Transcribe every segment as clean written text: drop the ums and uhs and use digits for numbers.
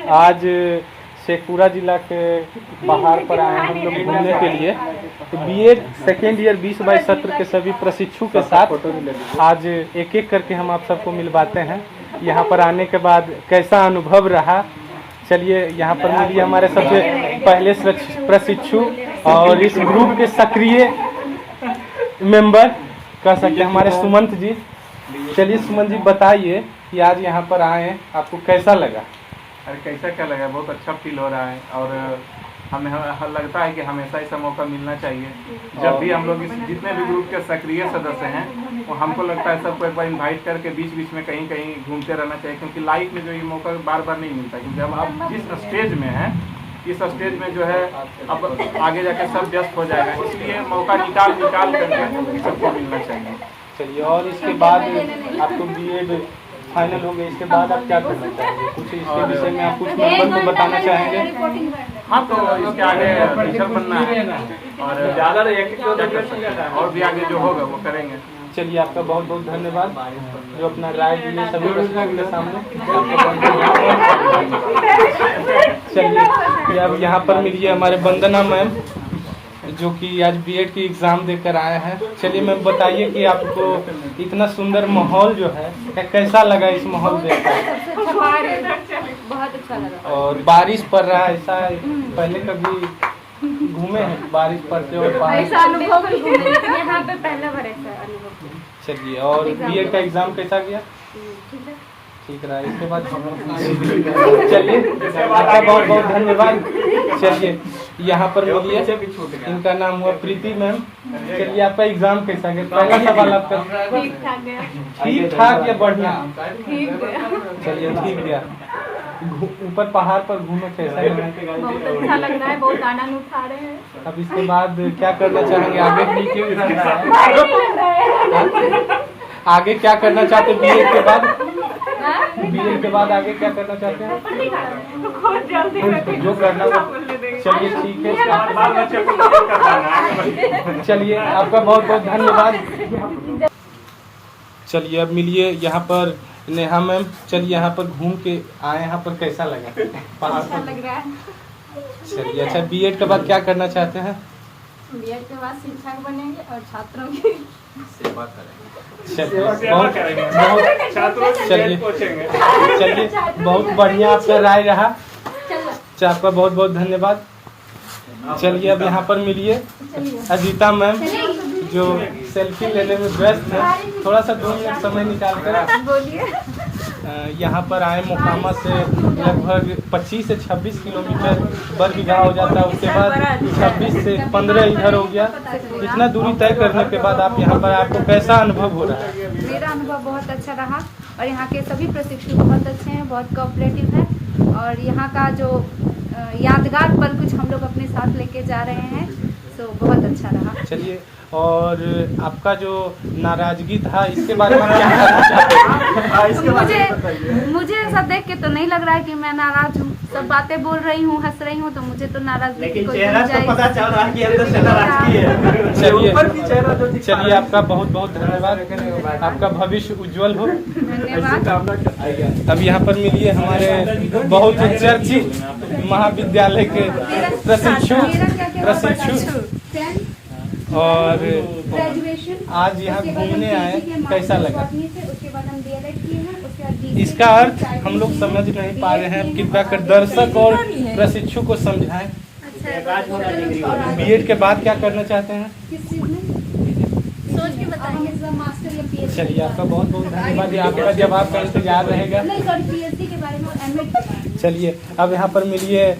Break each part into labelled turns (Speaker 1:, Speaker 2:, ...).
Speaker 1: आज शेखपुरा जिला के बाहर पर आए हैं हम लोग घूमने के लिए। तो बीएड सेकेंड ईयर 2022 सत्र के सभी प्रशिक्षु के साथ आज एक एक करके हम आप सबको मिलवाते हैं। यहाँ पर आने के बाद कैसा अनुभव रहा, चलिए यहाँ पर मिलिए हमारे सबसे पहले प्रशिक्षु और इस ग्रुप के सक्रिय मेंबर कह सकते हैं हमारे सुमंत जी। चलिए सुमंत जी बताइए कि आज यहाँ पर आए आपको कैसा लगा?
Speaker 2: अरे कैसा क्या लगा, बहुत अच्छा फील हो रहा है और हमें लगता है कि हमेशा ऐसा मौका मिलना चाहिए। जब भी हम लोग जितने भी ग्रुप के सक्रिय सदस्य हैं वो हमको लगता है सबको एक बार इनवाइट करके बीच बीच में कहीं कहीं घूमते रहना चाहिए, क्योंकि लाइफ में जो ये मौका बार बार नहीं मिलता। क्योंकि अब आप जिस स्टेज में हैं इस स्टेज में जो है अब आगे जाके सब व्यस्त हो जाएगा, इसलिए मौका निकाल करके सबको मिलना चाहिए।
Speaker 1: चलिए, और इसके बाद आपको बीएड फाइनल हो गया, इसके बाद आप क्या करना चाहेंगे? कुछ इसके विषय में आप कुछ मेंबर को बताना चाहेंगे?
Speaker 2: हाँ, तो इसके आगे टीचर बनना है और ज़्यादा और भी आगे जो होगा वो करेंगे।
Speaker 1: चलिए, आपका बहुत बहुत धन्यवाद जो अपना राय दिए सभी प्रश्नों के सामने। चलिए, अब यहाँ पर मिलिए हमारे वंदना मैम जो कि आज बीएड की एग्ज़ाम देकर आए हैं। चलिए मैम बताइए कि आपको इतना सुंदर माहौल जो है कैसा लगा? इस माहौल देखकर
Speaker 3: बहुत अच्छा लगा।
Speaker 1: और बारिश पड़ रहा है, ऐसा पहले कभी घूमे हैं बारिश पड़ते और
Speaker 3: ऐसा अनुभव यहाँ पे पहला बार ऐसा अनुभव।
Speaker 1: चलिए, और बीएड का एग्ज़ाम कैसा गया? ठीक रहा। इसके बाद चलिए, आपका बहुत बहुत धन्यवाद। चलिए, यहाँ पर मिलिए, इनका नाम हुआ प्रीति मैम। चलिए, आपका एग्जाम कैसा गया? पहला सवाल आपका ठीक ठाक या बढ़िया? चलिए, ठीक गया। ऊपर पहाड़ पर घूमे कैसा लगा?
Speaker 3: बहुत अच्छा लग रहा है, बहुत आनंद उठा रहे हैं।
Speaker 1: अब इसके बाद क्या करना चाहेंगे आगे? आगे क्या करना चाहते हैं बीएड के बाद? बीएड के बाद आगे क्या करना चाहते हैं? जो करना वो। चलिए, ठीक है। चलिए, आपका बहुत बहुत धन्यवाद। चलिए, अब मिलिए यहाँ पर नेहा मैम। चलिए, यहाँ पर घूम के आए, यहाँ पर कैसा लगा?
Speaker 3: अच्छा लग रहा है।
Speaker 1: चलिए, अच्छा बीएड के बाद क्या करना चाहते हैं?
Speaker 3: बीएड के बाद शिक्षक बनेंगे और छात्रों की
Speaker 2: सेवा करेंगे।
Speaker 1: चलिए, बहुत बढ़िया आपका राय रहा। आपका बहुत बहुत धन्यवाद। चलिए, अब यहाँ पर मिलिए अजीता मैम जो सेल्फी लेने में व्यस्त है। थोड़ा सा 2 मिनट समय निकाल कर
Speaker 3: बोलिए।
Speaker 1: यहाँ पर आए मोकामा से लगभग 25 से 26 किलोमीटर बरबीघा हो जाता है, उसके बाद 26 से 15 इधर हो गया। इतना दूरी तय करने के बाद आप यहाँ पर, आपको कैसा अनुभव हो रहा है?
Speaker 3: मेरा अनुभव बहुत अच्छा रहा और यहाँ के सभी प्रशिक्षु बहुत अच्छे हैं, बहुत कोऑपरेटिव हैं और यहाँ का जो यादगार पल कुछ हम लोग अपने साथ लेके जा रहे हैं, तो बहुत अच्छा रहा।
Speaker 1: चलिए, और आपका जो नाराजगी था इसके बारे में क्या कहना चाहते हैं?
Speaker 3: मुझे ऐसा देख के तो नहीं लग रहा है कि मैं नाराज हूँ। सब बातें बोल रही हूँ, हंस रही हूँ, तो मुझे तो नाराज
Speaker 4: लेकिन चेहरा तो पता चल रहा है कि अंदर से नाराजगी है।
Speaker 1: चलिए, आपका बहुत बहुत धन्यवाद। आपका भविष्य उज्जवल हो।
Speaker 3: धन्यवाद।
Speaker 1: अब यहाँ पर मिलिए हमारे बहुत चर्चित महाविद्यालय के प्रशिक्षु और आज यहाँ घूमने आए, कैसा लगा? इसका अर्थ हम लोग समझ नहीं पा रहे हैं, कृपया कर दर्शक और प्रशिक्षु को समझाएं। बीएड के बाद क्या करना चाहते हैं?
Speaker 3: सोच के बताएंगे।
Speaker 1: चलिए, आपका बहुत बहुत धन्यवाद। आपका जवाब का इंतजार रहेगा।
Speaker 3: पीएचडी के बारे में।
Speaker 1: चलिए, अब यहाँ पर मिलिए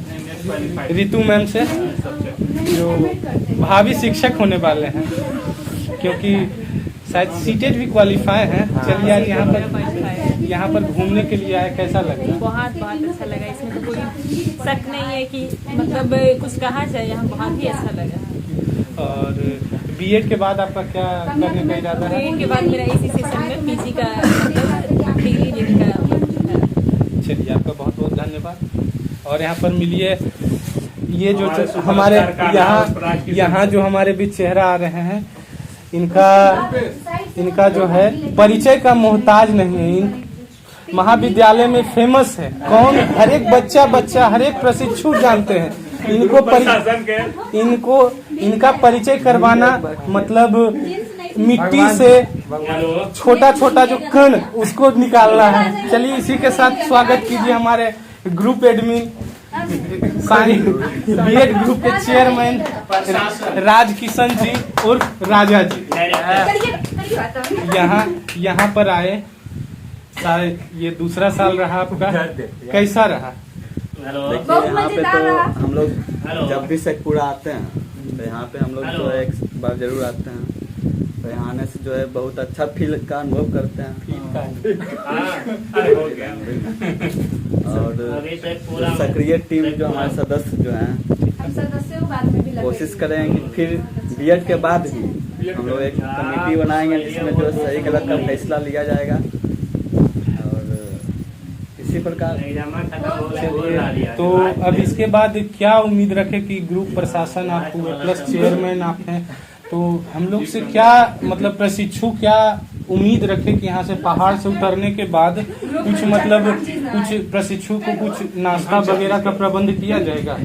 Speaker 1: रितु मैम से जो भावी शिक्षक होने वाले हैं, क्योंकि शायद सीटेड भी क्वालिफाई हैं। चलिए, आज यहाँ पर घूमने के लिए आए, कैसा लगा?
Speaker 5: बहुत अच्छा लगा। इसमें तो कोई शक नहीं है कि मतलब कुछ कहा जाए, यहाँ बहुत ही अच्छा लगा।
Speaker 1: और बीएड के बाद आपका क्या करने का इरादा है?
Speaker 5: बीएड के बाद मेरा इसी सेशन में पीजी का मतलब डिग्री लेने का।
Speaker 1: चलिए, आपका बहुत बहुत धन्यवाद। और यहाँ पर मिलिए ये जो हमारे यहाँ जो हमारे बीच चेहरा आ रहे हैं, इनका जो है परिचय का मोहताज नहीं है। महाविद्यालय में फेमस है। कौन? हर एक बच्चा हर एक प्रशिक्षु जानते हैं इनका परिचय करवाना मतलब मिट्टी से छोटा छोटा जो कण उसको निकालना है। चलिए इसी के साथ स्वागत कीजिए हमारे ग्रुप एडमिन बीएड ग्रुप के चेयरमैन राजकिशन जी उर्फ राजा जी। यहाँ पर आए ये दूसरा साल रहा आपका, कैसा रहा?
Speaker 4: देखिए यहाँ पे तो हम लोग जब भी शेखपुरा आते हैं तो यहाँ पे हम लोग जो है एक बार जरूर आते हैं, तो यहाँ आने से जो है बहुत अच्छा फील का अनुभव करते हैं। और सक्रिय टीम जो हमारे सदस्य जो हैं कोशिश करेंगे कि फिर बीएड के बाद ही हम लोग एक कमेटी बनाएंगे जिसमें जो सही गलत का फैसला लिया जाएगा। प्रकार
Speaker 1: तो अब इसके बाद क्या उम्मीद रखे कि ग्रुप प्रशासन आप प्लस चेयरमैन आप हैं, तो हम लोग से क्या मतलब प्रशिक्षु क्या उम्मीद रखे कि यहाँ से पहाड़ से उतरने के बाद कुछ मतलब कुछ प्रशिक्षु को कुछ नाश्ता वगैरह का प्रबंध किया जाएगा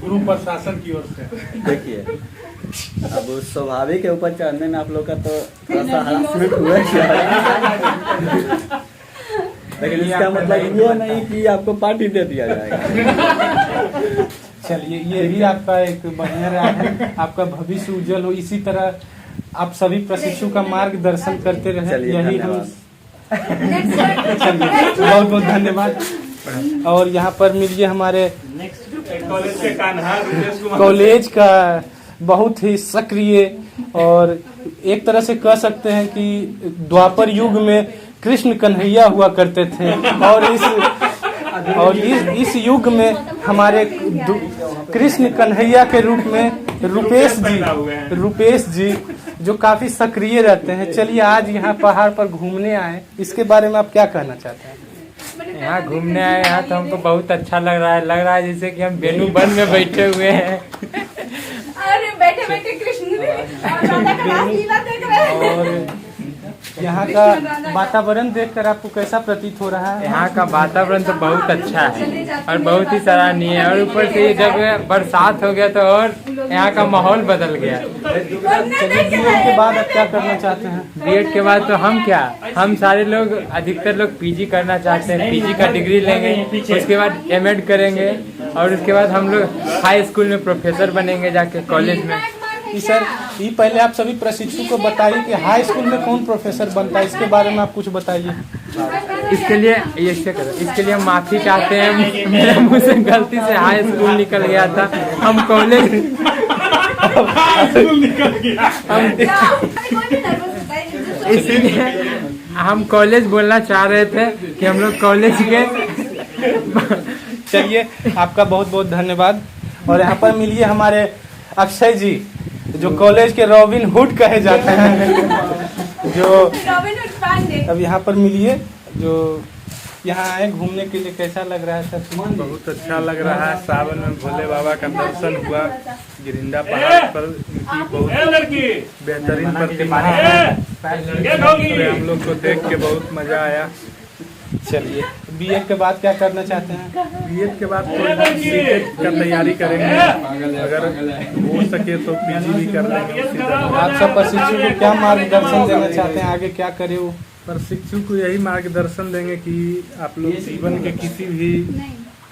Speaker 1: ग्रुप प्रशासन की ओर से?
Speaker 4: देखिए अब स्वाभाविक के ऊपर चढ़ने में आप लोग का तो थोड़ा सा हरासमेंट हुआ, लेकिन इसका मतलब ये नहीं कि आपको पार्टी दे दिया जाएगा।
Speaker 1: चलिए ये भी आपका एक बढ़िया रहा, आपका भविष्य उज्जवल हो। इसी तरह आप सभी प्रशिक्षु का मार्गदर्शन करते रहे, यही हम चलिए बहुत बहुत धन्यवाद। और यहाँ पर मिलिए हमारे कॉलेज का बहुत ही सक्रिय और एक तरह से कह सकते हैं कि द्वापर युग में कृष्ण कन्हैया हुआ करते थे, और इस युग में हमारे कृष्ण कन्हैया के रूप में रूपेश जी जो काफी सक्रिय रहते हैं। चलिए आज यहाँ पहाड़ पर घूमने आए, इसके बारे में आप क्या कहना चाहते हैं?
Speaker 6: यहाँ घूमने आए यहाँ तो हमको बहुत अच्छा लग रहा है जैसे कि हम बेनू वन में बैठे हुए हैं।
Speaker 3: अरे बैठे बैठे कृष्ण
Speaker 1: और यहाँ का वातावरण देखकर आपको कैसा प्रतीत हो रहा है?
Speaker 6: यहाँ का वातावरण तो बहुत अच्छा है और बहुत ही सराहनीय है, और ऊपर से जब बरसात हो गया तो और यहाँ का माहौल बदल गया।
Speaker 1: चलिए बीएड के बाद आप क्या करना चाहते हैं?
Speaker 6: बीएड के बाद तो हम सारे लोग अधिकतर लोग पीजी करना चाहते हैं, पीजी का डिग्री लेंगे, उसके बाद एमएड करेंगे और उसके बाद हम लोग हाई स्कूल में प्रोफेसर बनेंगे जाके कॉलेज में।
Speaker 1: सर ये पहले आप सभी प्रशिक्षु को बताइए कि हाई स्कूल में कौन प्रोफेसर बनता है, इसके बारे में आप कुछ बताइए।
Speaker 6: इसके लिए हम माफी चाहते हैं, मेरे मुंह से गलती से हाई स्कूल निकल गया था। हम कॉलेज इसलिए हम कॉलेज बोलना चाह रहे थे कि हम लोग कॉलेज के।
Speaker 1: चलिए आपका बहुत बहुत धन्यवाद। और यहाँ पर मिलिए हमारे अक्षय जी जो कॉलेज के रॉबिन हुड कहे जाते हैं, जो अब यहाँ पर मिलिए जो यहाँ आए घूमने के लिए। कैसा लग रहा है सर?
Speaker 2: बहुत अच्छा लग रहा है। सावन में भोले बाबा का दर्शन हुआ, गिरिंदा पहाड़ पर बहुत बेहतरीन प्रतिमा है, हम लोग को देख के बहुत मजा आया।
Speaker 1: चलिए बीएड के बाद क्या करना चाहते हैं?
Speaker 2: बीएड के बाद सीटेट का तैयारी करेंगे, अगर हो सके तो पीजी भी कर लेंगे।
Speaker 1: आप सब प्रशिक्षु को क्या मार्गदर्शन देना चाहते हैं, आगे क्या करे वो?
Speaker 2: प्रशिक्षु को यही मार्गदर्शन देंगे कि आप लोग जीवन के किसी भी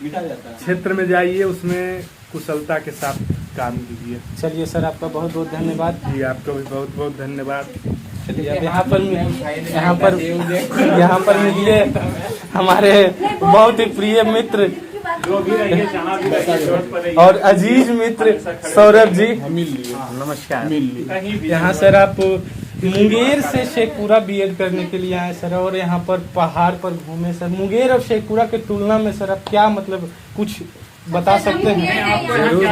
Speaker 2: क्षेत्र में जाइए, उसमें कुशलता के साथ काम कीजिए।
Speaker 1: चलिए सर आपका बहुत बहुत धन्यवाद।
Speaker 2: जी आपका भी बहुत बहुत धन्यवाद।
Speaker 1: चलिए अब यहाँ पर मिलिए हमारे बहुत ही प्रिय मित्र और अजीज मित्र सौरभ जी।
Speaker 6: नमस्कार।
Speaker 1: यहाँ सर आप मुंगेर से शेखपुरा बीएड करने के लिए आए सर, और यहाँ पर पहाड़ पर घूमे सर। मुंगेर और शेखपुरा की तुलना में सर आप क्या मतलब कुछ बता सकते हैं?
Speaker 2: जरूर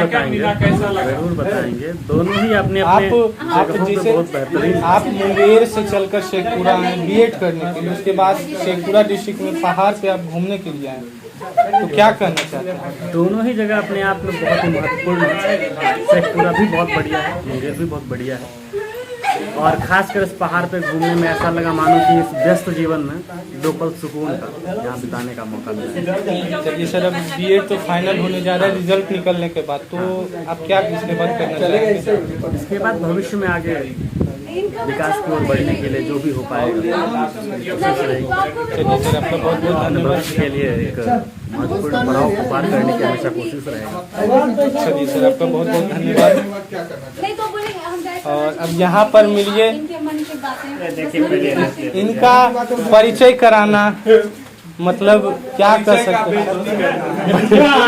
Speaker 2: बताएंगे। दोनों ही अपने
Speaker 1: आप जैसे
Speaker 2: बहुत बेहतरीन।
Speaker 1: आप मुंगेर से चलकर शेखपुरा आए बीएड करने के लिए, उसके बाद शेखपुरा डिस्ट्रिक्ट में पहाड़ पे आप घूमने के लिए आए, तो क्या कहना चाहते हैं?
Speaker 2: दोनों ही जगह अपने आप में बहुत ही महत्वपूर्ण है। शेखपुरा भी बहुत बढ़िया है, मुंगेर भी बहुत बढ़िया है।
Speaker 7: और खासकर इस पहाड़ पे घूमने में ऐसा लगा मानो कि इस व्यस्त जीवन में 2 पल सुकून का यहाँ बिताने का मौका मिला।
Speaker 1: चलिए सर, अब बीएड तो फाइनल होने जा रहा है रिजल्ट निकलने के बाद, तो आप क्या इसके बाद करना चाहेंगे?
Speaker 7: इसके बाद भविष्य में आगे विकास की ओर बढ़ने के लिए जो भी हो पाएगा
Speaker 1: चलिए सर, आपका बहुत बहुत धन्यवाद।
Speaker 7: भविष्य के लिए एक महत्वपूर्ण पड़ाव को पार करने की हमेशा कोशिश रहेगी।
Speaker 1: चलिए सर, आपका बहुत बहुत धन्यवाद। और अब यहाँ पर मिलिए, इनका परिचय कराना मतलब क्या कर सकते हैं,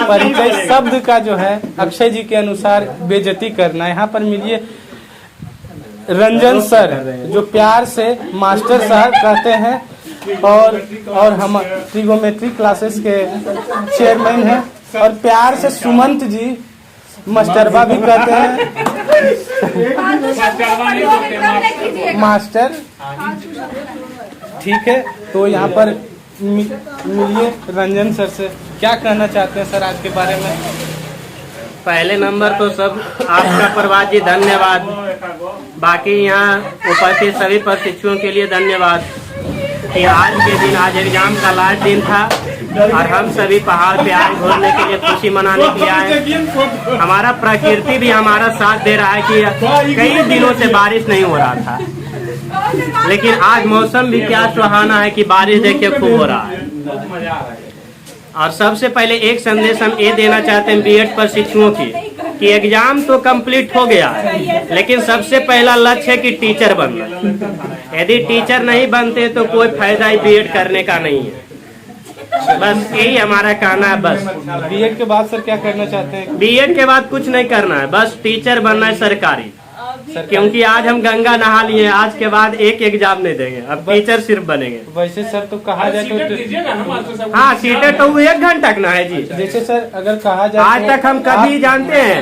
Speaker 1: परिचय शब्द का जो है अक्षय जी के अनुसार बेइज्जती करना। यहाँ पर मिलिए रंजन सर, जो प्यार से मास्टर साहब कहते हैं, और हम ट्रिगोमेट्री क्लासेस के चेयरमैन हैं, और प्यार से सुमंत जी मास्टरबा भी कहते हैं। मास्टर, ठीक है। तो यहाँ पर मिलिए रंजन सर से, क्या कहना चाहते हैं सर आज के बारे में?
Speaker 8: पहले नंबर तो सब आपका प्रवाद जी धन्यवाद, बाकी यहाँ उपस्थित सभी प्रशिक्षुओं के लिए धन्यवाद कि आज के दिन, आज एग्जाम का लास्ट दिन था और हम सभी पहाड़ पे आए घूमने के लिए, खुशी मनाने के लिए आए। हमारा प्रकृति भी हमारा साथ दे रहा है कि कई दिनों से बारिश नहीं हो रहा था, लेकिन आज मौसम भी क्या सुहाना है कि बारिश देखिए खूब हो रहा है। और सबसे पहले एक संदेश हम ये देना चाहते हैं बीएड प्रशिक्षुओं की कि एग्जाम तो कंप्लीट हो गया है, लेकिन सबसे पहला लक्ष्य है कि टीचर बनना। यदि टीचर नहीं बनते तो कोई फायदा ही बीएड करने का नहीं है। बस यही हमारा कहना है। बस
Speaker 1: बीएड के बाद सर क्या करना चाहते हैं?
Speaker 8: बीएड के बाद कुछ नहीं करना है, बस टीचर बनना है सरकारी। क्योंकि आज हम गंगा नहा लिए, आज के बाद एक एग्जाम नहीं देंगे, अब टीचर सिर्फ बनेंगे।
Speaker 1: वैसे सर तो कहा जाए तो
Speaker 8: हाँ, सीटें तो 1 घंटा का है जी।
Speaker 1: जैसे सर अगर कहा जाए,
Speaker 8: आज तक हम कभी जानते हैं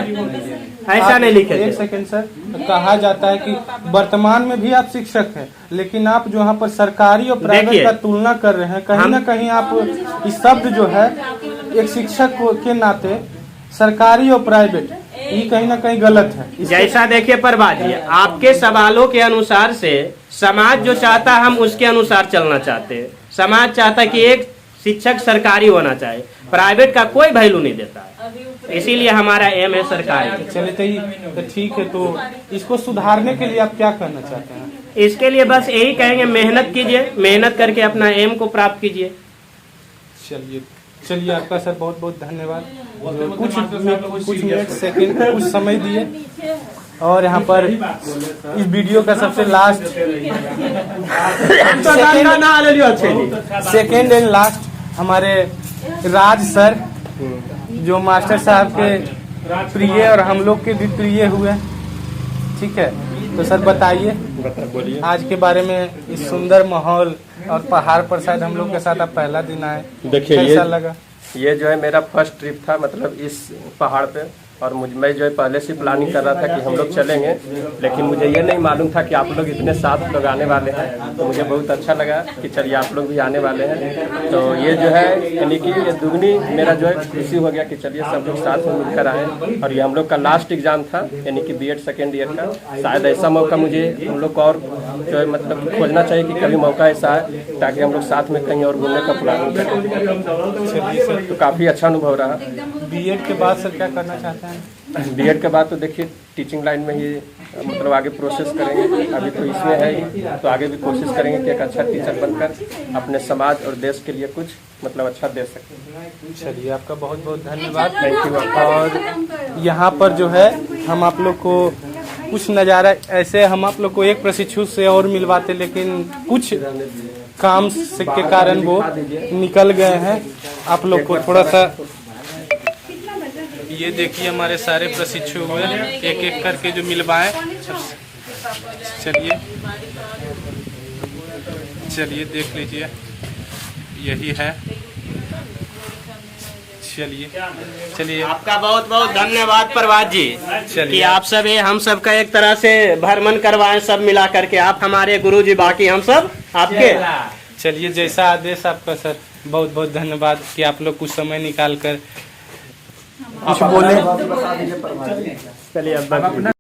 Speaker 8: ऐसा नहीं लिखे।
Speaker 1: एक सेकंड सर, कहा जाता है कि वर्तमान में भी आप शिक्षक हैं, लेकिन आप जो यहाँ पर सरकारी और प्राइवेट का तुलना कर रहे हैं, कहीं ना कहीं आप इस शब्द जो है एक शिक्षक के नाते सरकारी और प्राइवेट, ये कहीं ना कहीं गलत है।
Speaker 8: जैसा देखिए प्रभात जी, आपके सवालों के अनुसार से समाज जो चाहता है हम उसके अनुसार चलना चाहते हैं। समाज चाहता है कि एक शिक्षक सरकारी होना चाहिए, प्राइवेट का कोई वैल्यू नहीं देता है, इसीलिए हमारा एम है सरकारी।
Speaker 1: चलिए तो ठीक है, तो इसको सुधारने के लिए आप क्या करना चाहते हैं?
Speaker 8: इसके लिए बस यही कहेंगे, मेहनत कीजिए, मेहनत करके अपना एम को प्राप्त कीजिए।
Speaker 1: चलिए आपका सर बहुत बहुत धन्यवाद, कुछ मिनट सेकंड कुछ समय दिए। और यहाँ पर इस वीडियो का सबसे लास्ट सेकंड एंड लास्ट हमारे राज सर, जो मास्टर साहब के प्रिय और हम लोग के भी प्रिय हुए, ठीक है। तो सर बताइए आज के बारे में, इस सुंदर माहौल और पहाड़ पर शायद हम लोग के साथ आप पहला दिन आए,
Speaker 9: देखिए
Speaker 1: कैसा लगा?
Speaker 9: ये जो है मेरा फर्स्ट ट्रिप था, मतलब इस पहाड़ पे, और मैं जो है पहले से प्लानिंग कर रहा था कि हम लोग चलेंगे, लेकिन मुझे ये नहीं मालूम था कि आप लोग इतने साथ लोग आने वाले हैं। तो मुझे बहुत अच्छा लगा कि चलिए आप लोग भी आने वाले हैं। तो ये जो है यानी कि ये दुगनी मेरा जो है खुशी हो गया कि चलिए सब लोग साथ में मिलकर आए। और ये हम लोग का लास्ट एग्जाम था, यानी कि बीएड सेकेंड ईयर का। शायद ऐसा मौका मुझे हम लोग को और जो है मतलब खोजना चाहिए कि कभी मौका ऐसा है ताकि हम लोग साथ में कहीं और घूमने का प्लानिंग करें। तो काफ़ी अच्छा अनुभव रहा।
Speaker 1: बीएड के बाद सर क्या करना चाहते हैं?
Speaker 9: बीएड के बाद तो देखिए टीचिंग लाइन में ही मतलब आगे प्रोसेस करेंगे। अभी तो इसमें है ही, तो आगे भी कोशिश करेंगे कि एक अच्छा टीचर बनकर अपने समाज और देश के लिए कुछ मतलब अच्छा दे सकें।
Speaker 1: चलिए आपका बहुत बहुत धन्यवाद, थैंक यू। और यहाँ पर जो है हम आप लोग को कुछ नज़ारा ऐसे, हम आप लोग को एक प्रशिक्षु से और मिलवाते, लेकिन कुछ काम के कारण वो निकल गए हैं। आप लोग को थोड़ा सा ये देखिए, हमारे सारे प्रशिक्षु हुए, एक एक करके जो मिलवाए। चलिए देख लीजिए, यही है। चलिए
Speaker 8: आपका बहुत बहुत धन्यवाद प्रभात जी कि आप सब हम सब का एक तरह से भ्रमण करवाएं, सब मिला करके। आप हमारे गुरु जी, बाकी हम सब आपके।
Speaker 1: चलिए जैसा आदेश आपका सर, बहुत बहुत धन्यवाद कि आप लोग कुछ समय निकाल कर कुछ बोले।
Speaker 8: चलिए अब